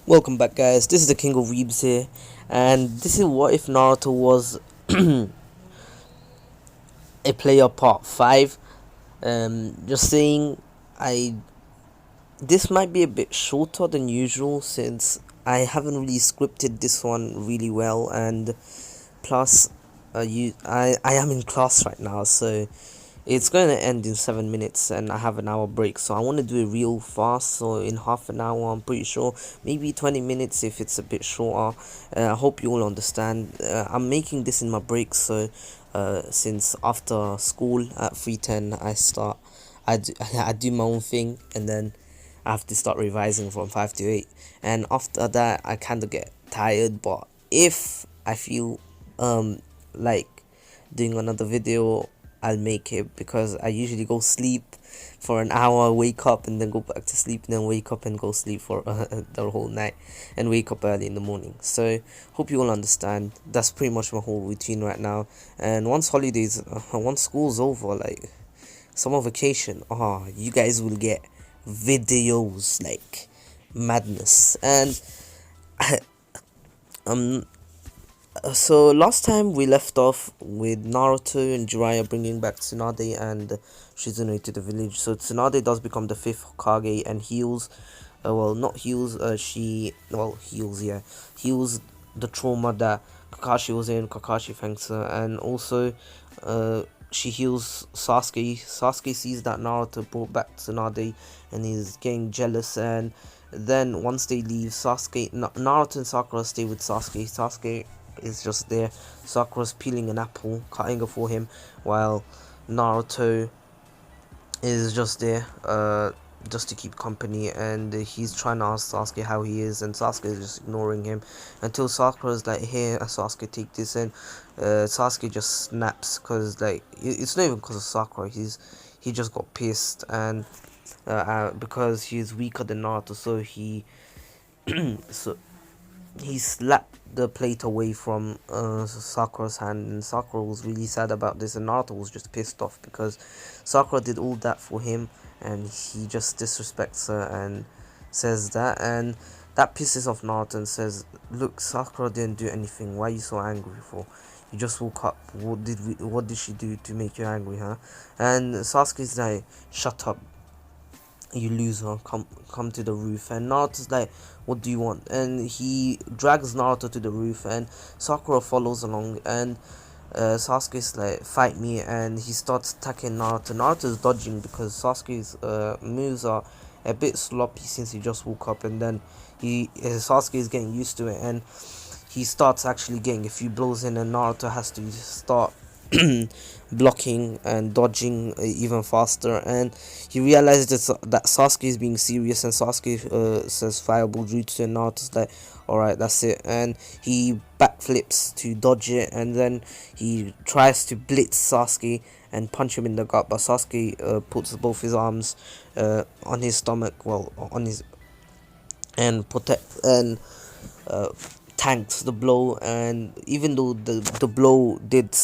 Welcome back, guys. This is the King of Weebs here, and this is what if Naruto was a player part 5. Just saying, I this might be a bit shorter than usual since I haven't really scripted this one really well, and plus, I am in class right now, so it's going to end in 7 minutes, and I have an hour break. So I want to do it real fast. So in half an hour, I'm pretty sure, maybe 20 minutes if it's a bit shorter. I hope you all understand. I'm making this in my break. So since after school at 3:10, I do my own thing, and then I have to start revising from 5 to 8. And after that, I kind of get tired. But if I feel like doing another video, I'll make it, because I usually go sleep for an hour, wake up, and then go back to sleep, and then wake up and go sleep for the whole night, and wake up early in the morning. So hope you all understand. That's pretty much my whole routine right now. And once school's over, like summer vacation, you guys will get videos like madness. And um so last time we left off with Naruto and Jiraiya bringing back Tsunade and Shizune to the village. So Tsunade does become the 5th Hokage and heals, well, not heals, heals, yeah, heals the trauma that Kakashi was in. Kakashi thanks her. And also she heals Sasuke. Sasuke sees that Naruto brought back Tsunade and he's getting jealous. And then once they leave, Naruto and Sakura stay with Sasuke. Sasuke is just there. Sakura's peeling an apple, cutting it for him, while Naruto is just there, just to keep company, and he's trying to ask Sasuke how he is, and Sasuke is just ignoring him until Sakura's like, "Here, Sasuke, take this," and Sasuke just snaps, because like it's not even because of Sakura. He just got pissed, and because he's weaker than Naruto, so so he slapped the plate away from Sakura's hand, and Sakura was really sad about this, and Naruto was just pissed off because Sakura did all that for him, and he just disrespects her and says that, and that pisses off Naruto and says, "Look, Sakura didn't do anything. Why are you so angry for? You just woke up. What did she do to make you angry, huh?" And Sasuke's like, "Shut up, you loser, come to the roof." And Naruto's like, "What do you want?" And he drags Naruto to the roof, and Sakura follows along, and Sasuke's like, "Fight me," and he starts attacking Naruto. Naruto's dodging because Sasuke's moves are a bit sloppy since he just woke up, and then Sasuke is getting used to it, and he starts actually getting a few blows in, and Naruto has to start blocking and dodging even faster, and he realizes that Sasuke is being serious, and Sasuke says fireball jutsu, and Naruto's like, "Alright, that's it," and he backflips to dodge it, and then he tries to blitz Sasuke and punch him in the gut, but Sasuke puts both his arms on his stomach, well, on his, and uh, tanks the blow. And even though the blow did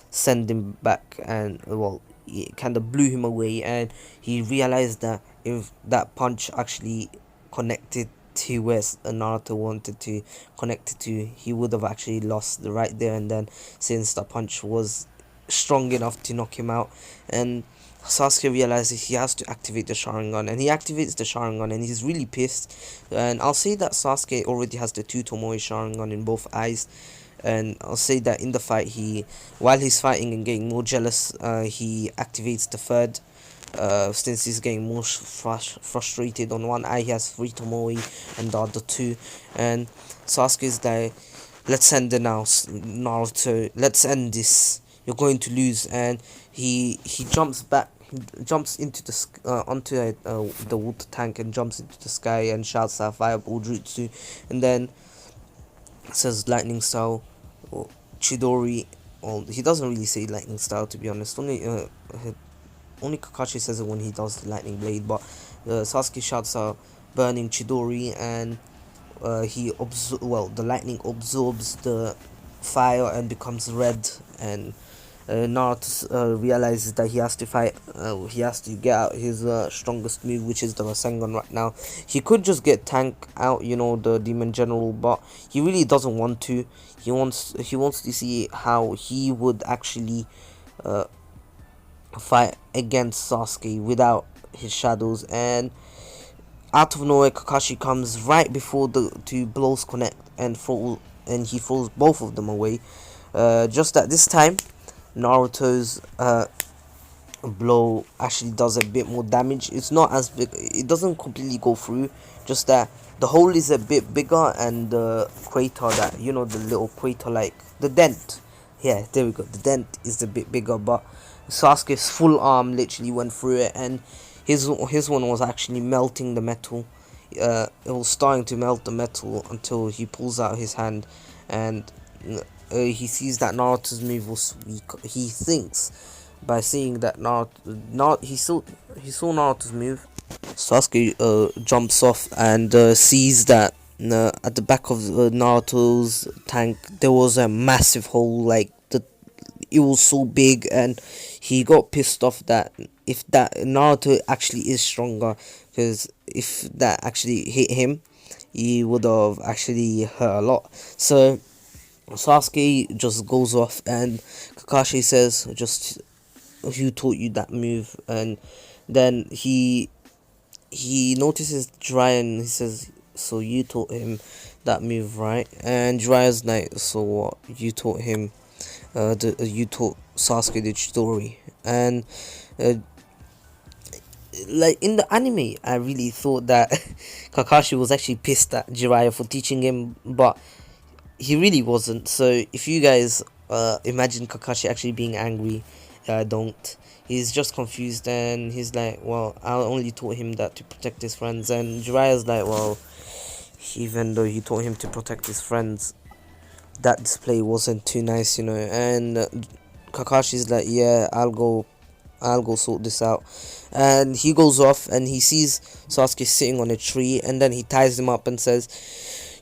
send him back, and well, it kind of blew him away, and he realized that if that punch actually connected to where Naruto wanted to connect it to, he would have actually lost the right there and then, since the punch was strong enough to knock him out. And Sasuke realizes he has to activate the Sharingan, and he activates the Sharingan, and he's really pissed. And I'll say that Sasuke already has the two Tomoe Sharingan in both eyes, and I'll say that in the fight, while he's fighting and getting more jealous, he activates the third. Since he's getting more frustrated, on one eye he has three Tomoe and the other two, and Sasuke's like, "Let's end it now, Naruto. Let's end this. You're going to lose." And he jumps back. He jumps into onto the water tank and jumps into the sky and shouts out fireball jutsu, and then says lightning style, or Chidori. Well, he doesn't really say lightning style, to be honest. Only Kakashi says it when he does the lightning blade, but Sasuke shouts out burning Chidori, and the lightning absorbs the fire and becomes red, and Naruto realizes that he has to fight. He has to get out his strongest move, which is the Rasengan right now. He could just get Tank out, you know, the Demon General, but he really doesn't want to. He wants to see how he would actually uh, fight against Sasuke without his shadows. And out of nowhere, Kakashi comes right before the two blows connect and he throws both of them away. Just at this time, Naruto's blow actually does a bit more damage. It's not as big, it doesn't completely go through, just that the hole is a bit bigger, and the crater, that, you know, the little crater, like the dent, yeah, there we go, the dent is a bit bigger, but Sasuke's full arm literally went through it, and his one was actually melting the metal. It was starting to melt the metal until he pulls out his hand, and he sees that Naruto's move was weak. He thinks, by seeing that he saw Naruto's move. Sasuke jumps off and sees that at the back of Naruto's tank there was a massive hole, like it was so big, and he got pissed off that if that Naruto actually is stronger, because if that actually hit him, he would have actually hurt a lot. So Sasuke just goes off, and Kakashi says, just, who taught you that move? And then he notices Jiraiya, and he says, so you taught him that move, right? And Jiraiya's like, so what? You taught him, you taught Sasuke the story. And like in the anime, I really thought that Kakashi was actually pissed at Jiraiya for teaching him, but he really wasn't. So if you guys imagine Kakashi actually being angry, don't. He's just confused, and he's like, well, I only taught him that to protect his friends. And Jiraiya's like, well, even though he taught him to protect his friends, that display wasn't too nice, you know. And Kakashi's like, yeah, I'll go sort this out. And he goes off, and he sees Sasuke sitting on a tree, and then he ties him up and says,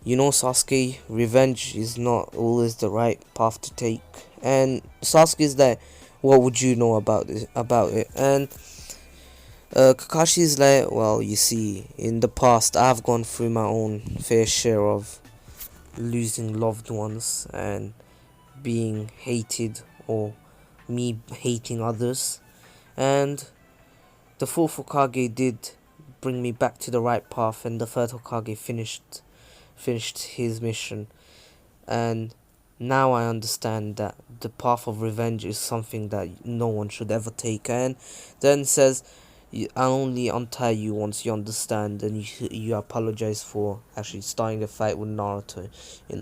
you know, Sasuke, revenge is not always the right path to take. And Sasuke's like, what would you know about it? And Kakashi's like, well, you see, in the past I've gone through my own fair share of losing loved ones and being hated, or me hating others, and the fourth Hokage did bring me back to the right path, and the third Hokage finished his mission, and now I understand that the path of revenge is something that no one should ever take. And then says, I'll only untie you once you understand, and you apologize for actually starting a fight with Naruto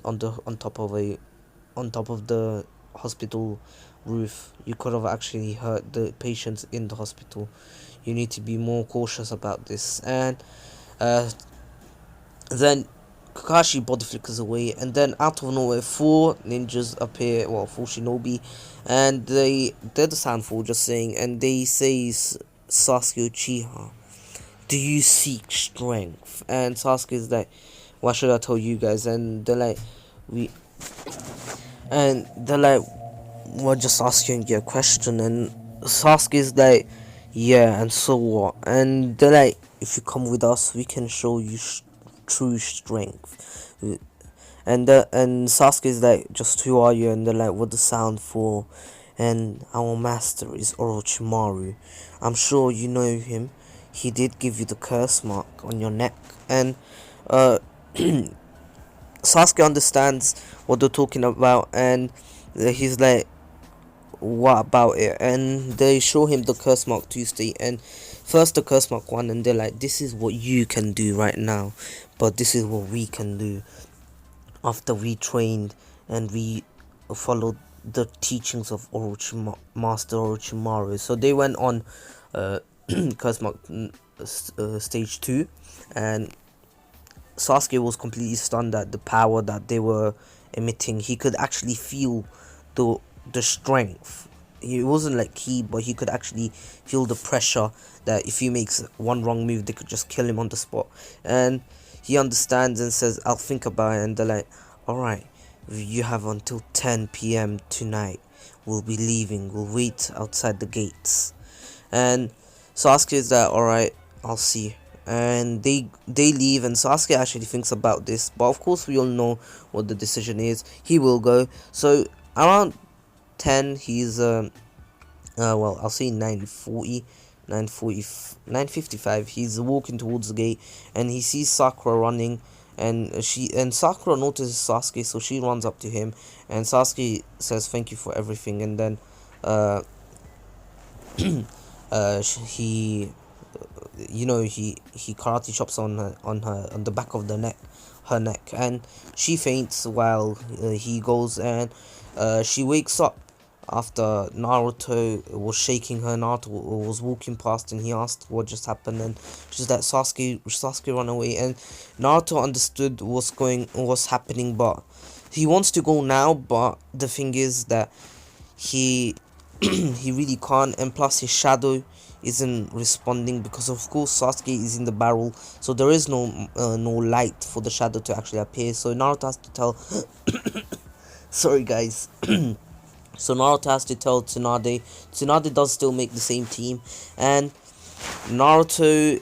on top of the hospital roof. You could have actually hurt the patients in the hospital. You need to be more cautious about this. And then Kakashi body flickers away, and then out of nowhere, four ninjas appear, well, four shinobi, and they're the soundful, just saying, and they say, Sasuke Uchiha, do you seek strength? And Sasuke's like, why should I tell you guys? And they're like, we're just asking you a question. And Sasuke's like, yeah, and so what? And they're like, if you come with us, we can show you true strength. And Sasuke's like, just who are you? And they're like, what the sound for? And our master is Orochimaru. I'm sure you know him. He did give you the curse mark on your neck. And Sasuke understands what they're talking about, and he's like, what about it? And they show him the curse mark Tuesday, and first the curse mark 1, and they're like, this is what you can do right now, but this is what we can do after we trained and we followed the teachings of Master Orochimaru. So they went on curse mark stage 2, and Sasuke was completely stunned at the power that they were emitting. He could actually feel the strength. It wasn't like but he could actually feel the pressure that if he makes one wrong move, they could just kill him on the spot. And he understands and says, I'll think about it. And they're like, alright, you have until 10 p.m. tonight. we'll be leaving. We'll wait outside the gates. And Sasuke is like, alright, I'll see. And they leave, and Sasuke actually thinks about this, but of course we all know what the decision is. He will go. So around 10, he's well, I'll say 9:40, 9:55. He's walking towards the gate, and he sees Sakura running, and Sakura notices Sasuke, so she runs up to him, and Sasuke says thank you for everything, and then uh he he karate chops on the back of her neck, and she faints while he goes, and she wakes up after Naruto was shaking her. Naruto was walking past, and he asked what just happened, and she's like, Sasuke run away. And Naruto understood what's happening, but he wants to go now, but the thing is that he he really can't, and plus his shadow isn't responding, because of course Sasuke is in the barrel, so there is no light for the shadow to actually appear. So Naruto has to tell sorry guys. So Naruto has to tell Tsunade. Tsunade does still make the same team, and Naruto,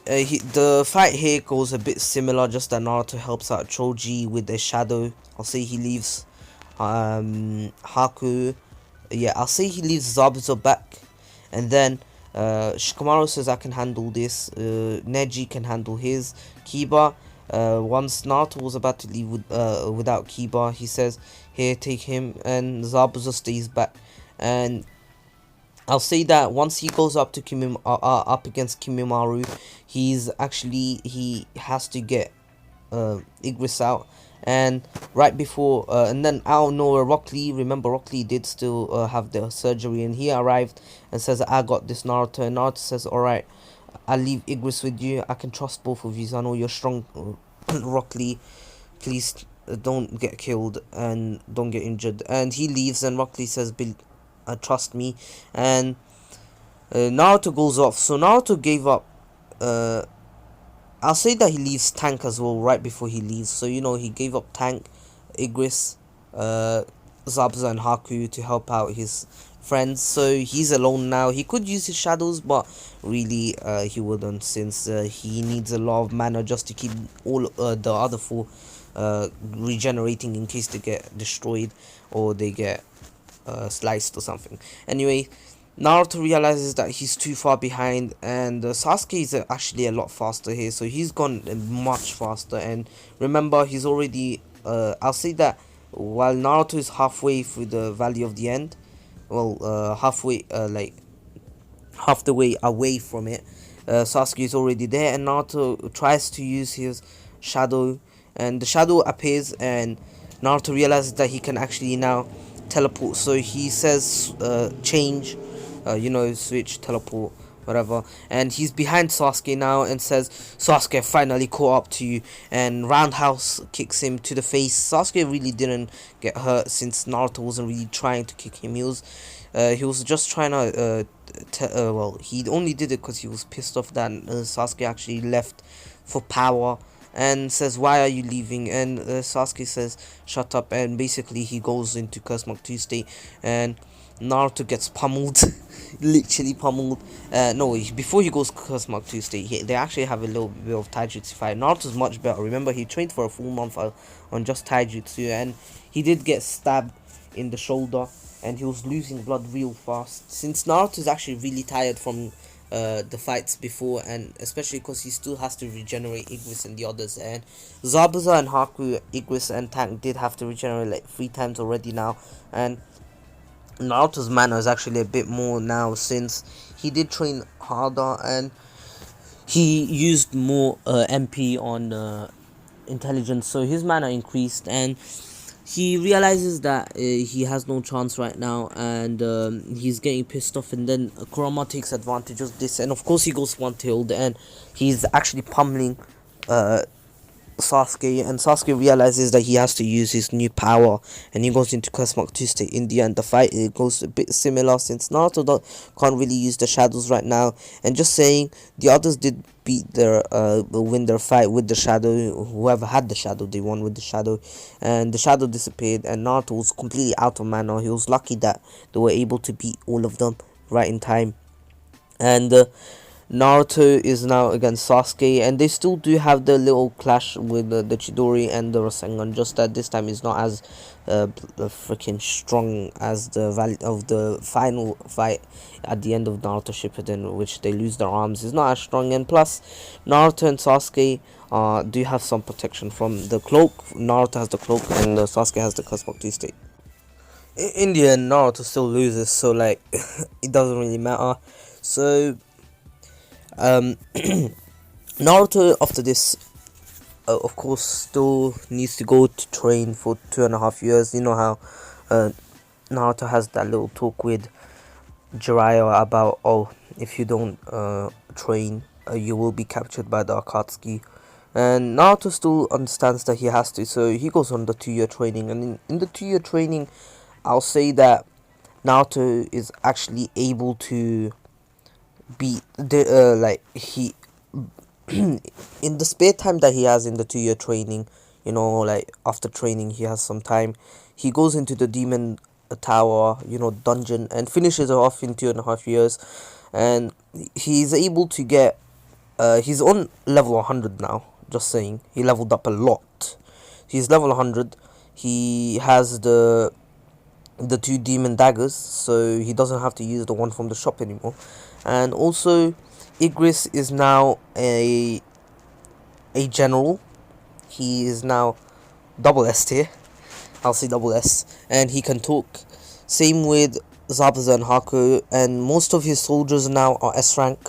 the fight here goes a bit similar, just that Naruto helps out Choji with the shadow. I'll say he leaves Haku. Yeah, I'll say he leaves Zabuza back, and then Shikamaru says, I can handle this. Neji can handle his. Kiba, once Naruto was about to leave without Kiba, he says, here, take him, and Zabuza stays back. And I'll say that once he goes up to up against Kimimaru, he has to get Igris out, and right before and then out of nowhere, Rock Lee, remember Rock Lee did still have the surgery, and he arrived and says, I got this, Naruto. And Naruto says, alright, I'll leave Igris with you, I can trust both of you, I know you're strong. Rock Lee, please don't get killed and don't get injured. And he leaves, and Rock Lee says, trust me. And Naruto goes off. So Naruto gave up. I'll say that he leaves Tank as well right before he leaves. So he gave up Tank, Igris, Zabuza, and Haku to help out his friends. So he's alone now. He could use his shadows, but really he wouldn't, since he needs a lot of mana just to keep all the other four regenerating in case they get destroyed or they get sliced or something. Anyway, Naruto realizes that he's too far behind, and Sasuke is actually a lot faster here, so he's gone much faster. And remember, he's already I'll say that while Naruto is halfway through the Valley of the End, well, halfway, like half the way away from it, Sasuke is already there, and Naruto tries to use his shadow, and the shadow appears, and Naruto realizes that he can actually now teleport. So he says change, switch, teleport, whatever, and he's behind Sasuke now, and says, Sasuke, finally caught up to you, and roundhouse kicks him to the face. Sasuke really didn't get hurt, since Naruto wasn't really trying to kick him. He was just trying to well, he only did it because he was pissed off that Sasuke actually left for power, and says, why are you leaving? And Sasuke says, shut up, and basically he goes into Curse Mark 2 state, and Naruto gets pummeled. Literally pummeled. No, before he goes Curse Mark 2 state, they actually have a little bit of taijutsu fight. Naruto's much better. Remember, he trained for a full month on just taijutsu, and he did get stabbed in the shoulder, and he was losing blood real fast, since Naruto's actually really tired from the fights before, and especially because he still has to regenerate Igris and the others. And Zabuza and Haku, Igris and Tank did have to regenerate like 3 times already now, and Naruto's mana is actually a bit more now, since he did train harder, and he used more MP on intelligence, so his mana increased, and he realizes that he has no chance right now, and he's getting pissed off. And then Kurama takes advantage of this, and of course he goes one-tailed, and he's actually pummeling Sasuke, and Sasuke realizes that he has to use his new power, and he goes into Quest Mark 2 state. In the end, the fight it goes a bit similar since Naruto can't really use the shadows right now. And just saying, the others did beat their win their fight with the shadow. Whoever had the shadow, they won with the shadow, and the shadow disappeared. And Naruto was completely out of mana. He was lucky that they were able to beat all of them right in time. And Naruto is now against Sasuke, and they still do have the little clash with the Chidori and the Rasengan. Just that this time is not as freaking strong as the value of the final fight at the end of Naruto Shippuden, which they lose their arms. Is not as strong, and plus Naruto and Sasuke do have some protection from the cloak. Naruto has the cloak, and Sasuke has the Cosmic state. In the end, Naruto still loses, so like it doesn't really matter. So Naruto after this of course still needs to go to train for 2.5 years. You know how Naruto has that little talk with Jiraiya about, oh, if you don't train, you will be captured by the Akatsuki. And Naruto still understands that he has to, so he goes on the 2-year training. And in the 2-year training, I'll say that Naruto is actually able to beat the like he in the spare time that he has in the 2-year training, you know, like after training he has some time, he goes into the demon tower, you know, dungeon, and finishes it off in 2.5 years. And he's able to get he's on level 100 now. Just saying, he leveled up a lot. He's level 100. He has the 2 demon daggers, so he doesn't have to use the one from the shop anymore. And also Igris is now a general. He is now double S tier. I'll say double S, and he can talk. Same with Zabuza and Haku, and most of his soldiers now are S rank,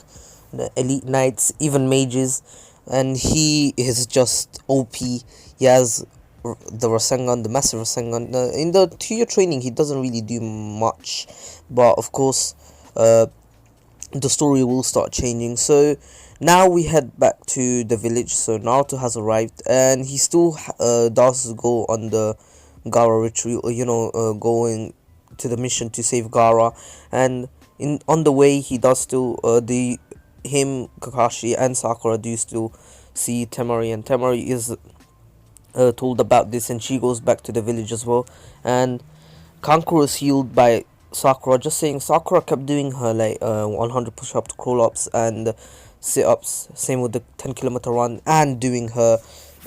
the elite knights, even mages, and he is just OP. He has the Rasengan, the massive Rasengan. In the 2-year training, he doesn't really do much, but of course, the story will start changing. So now we head back to the village. So Naruto has arrived, and he still does go on the Gaara retreat, you know, going to the mission to save Gaara. And on the way, he does still Kakashi and Sakura do still see Temari, and Temari is told about this, and she goes back to the village as well. And Kankuro is healed by Sakura. Just saying, Sakura kept doing her like 100 push-ups, crawl-ups, and sit-ups. Same with the 10-kilometer run, and doing her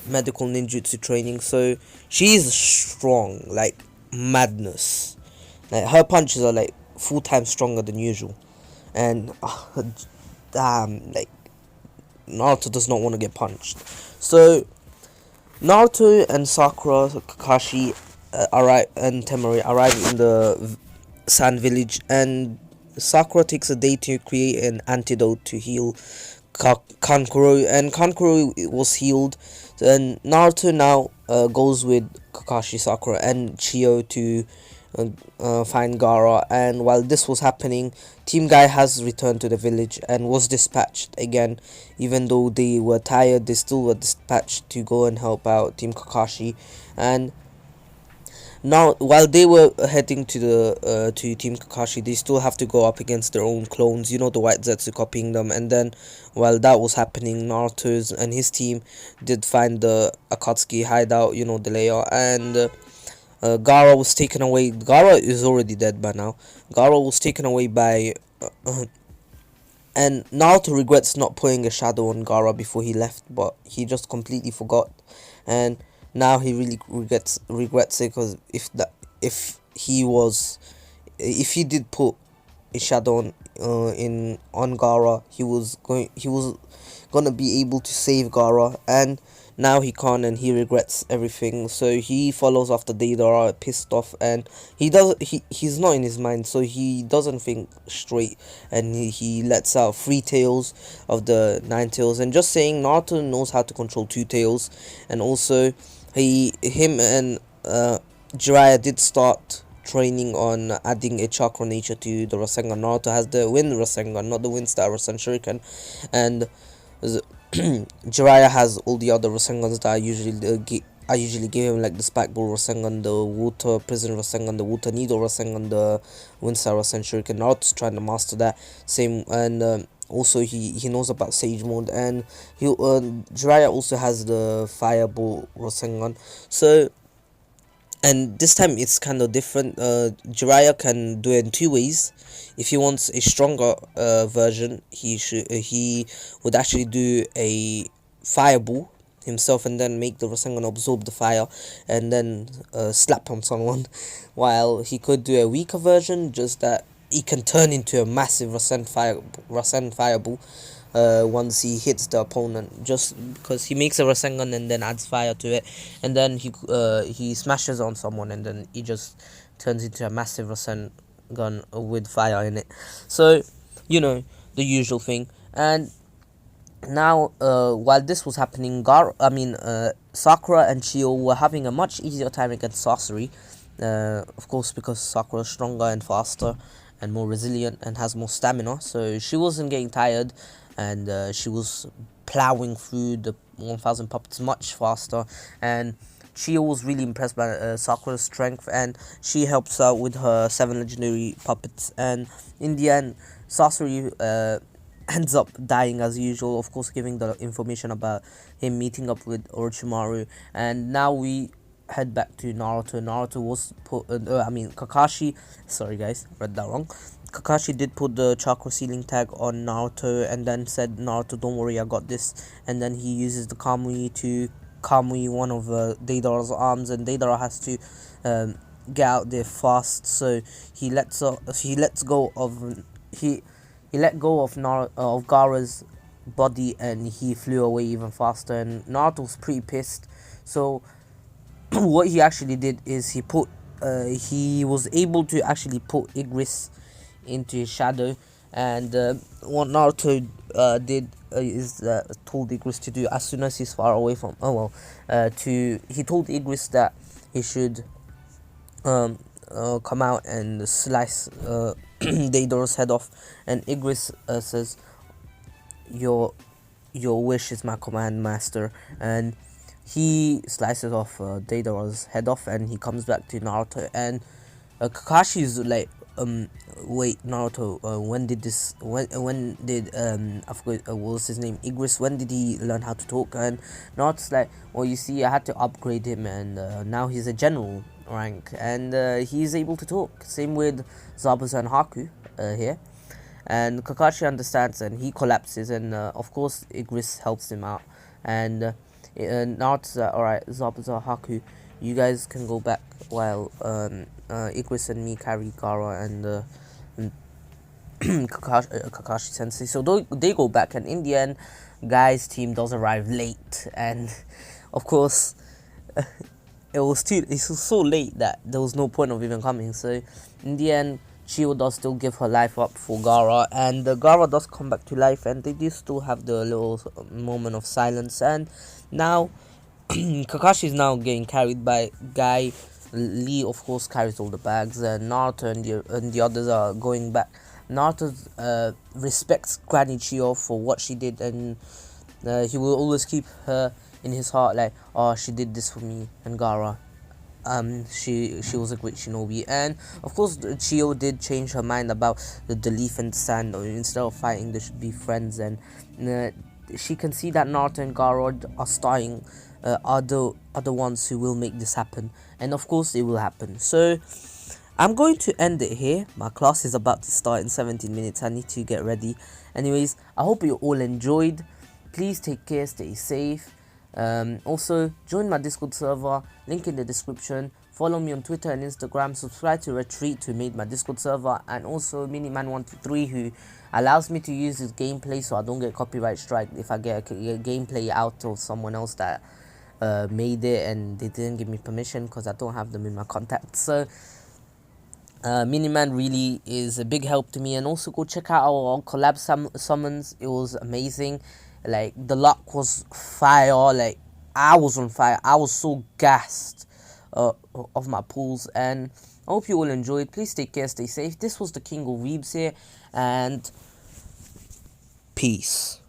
medical ninjutsu training. So she's strong, like madness. Like her punches are like 4 times stronger than usual. And damn, like Naruto does not want to get punched. So Naruto and Sakura, Kakashi, and Temari arrive in the Sand Village, and Sakura takes a day to create an antidote to heal Kankuro, and Kankuro was healed. Then Naruto now goes with Kakashi, Sakura, and Chio to find Gaara. And while this was happening, Team Guy has returned to the village and was dispatched again. Even though they were tired, they still were dispatched to go and help out Team Kakashi. And now, while they were heading to the to Team Kakashi, they still have to go up against their own clones, you know, the White Zetsu copying them. And then, while that was happening, Naruto's and his team did find the Akatsuki hideout, you know, the layer. And Gaara was taken away. Gaara is already dead by now. Gaara was taken away by and Naruto regrets not putting a shadow on Gaara before he left, but he just completely forgot. And now he really regrets it, because if he did put a shadow on Gaara, he was gonna be able to save Gaara, and now he can't, and he regrets everything. So he follows after Deidara, pissed off, and he's not in his mind, so he doesn't think straight, and he lets out 3 tails of the 9 tails. And just saying, Naruto knows how to control 2 tails, and also him and Jiraiya did start training on adding a chakra nature to the Rasengan. Naruto has the Wind Rasengan, not the Wind Star Rasen Shuriken, and Jiraiya has all the other Rasengans that I usually give him, like the Spike Ball Rasengan, the Water Prison Rasengan, the Water Needle Rasengan, the Wind Star Rasen Shuriken. Naruto's trying to master that. Same, and also he knows about Sage Mode, and Jiraiya also has the Fireball Rasengan. So, and this time it's kind of different. Jiraiya can do it in two ways. If he wants a stronger version, he would actually do a fireball himself and then make the Rasengan absorb the fire and then slap on someone. While he could do a weaker version, just that he can turn into a massive Rasen fireball once he hits the opponent, just because he makes a Rasengan and then adds fire to it, and then he smashes on someone and then he just turns into a massive Rasengan with fire in it. So, you know, the usual thing. And now, while this was happening, Sakura and Chio were having a much easier time against Sasori. Of course, because Sakura is stronger and faster and more resilient and has more stamina, so she wasn't getting tired, and she was plowing through the 1000 puppets much faster. And Chio was really impressed by Sakura's strength, and she helps out with her 7 legendary puppets. And in the end, Sasori ends up dying as usual, of course, giving the information about him meeting up with Orochimaru. And now we head back to Naruto. Naruto was Kakashi, sorry guys, read that wrong. Kakashi did put the chakra ceiling tag on Naruto and then said, Naruto, don't worry, I got this. And then he uses the Kamui to Kamui one of Deidara's arms, and Deidara has to get out there fast. So he let go of Gaara's body, and he flew away even faster. And Naruto was pretty pissed. So what he actually did is he was able to actually put Igris into his shadow. And what Naruto did is told Igris to do as soon as he's far away from he told Igris that he should come out and slice Deidara's head off. And Igris says, your wish is my command, master. And he slices off Deidara's head off, and he comes back to Naruto. And Kakashi's like, wait, Naruto, when did I forgot what was his name, Igris, when did he learn how to talk? And Naruto's like, well, you see, I had to upgrade him, and now he's a general rank, and he's able to talk. Same with Zabuza and Haku here. And Kakashi understands, and he collapses, and of course Igris helps him out. And Naruto's like, alright, Zabuza, Haku, you guys can go back while Igris and me carry Gaara and Kakashi sensei. So they go back, and in the end, Guy's team does arrive late, and of course it was so late that there was no point of even coming. So in the end, Chio does still give her life up for Gaara, and Gaara does come back to life, and they do still have the little moment of silence. And now Kakashi is now getting carried by Guy. Lee, of course, carries all the bags, and Naruto and the others are going back. Naruto respects Granny Chio for what she did, and he will always keep her in his heart, like, oh, she did this for me. And Gaara, she was a great shinobi. And of course Chio did change her mind about the leaf and sand. Instead of fighting, they should be friends. And she can see that Naruto and Gaara are starting are the ones who will make this happen, and of course it will happen. So I'm going to end it here. My class is about to start in 17 minutes. I need to get ready. Anyways, I hope you all enjoyed. Please take care, stay safe. Also, join my Discord server, link in the description. Follow me on Twitter and Instagram. Subscribe to RATREET, who made my Discord server, and also Miniman123, who allows me to use his gameplay so I don't get copyright strike if I get a gameplay out of someone else that made it and they didn't give me permission, because I don't have them in my contacts. So Miniman really is a big help to me. And also go check out our collab summons. It was amazing. Like, the luck was fire. Like, I was on fire. I was so gassed of my pulls. And I hope you all enjoyed. Please take care, stay safe. This was the King of Weebs here, and peace.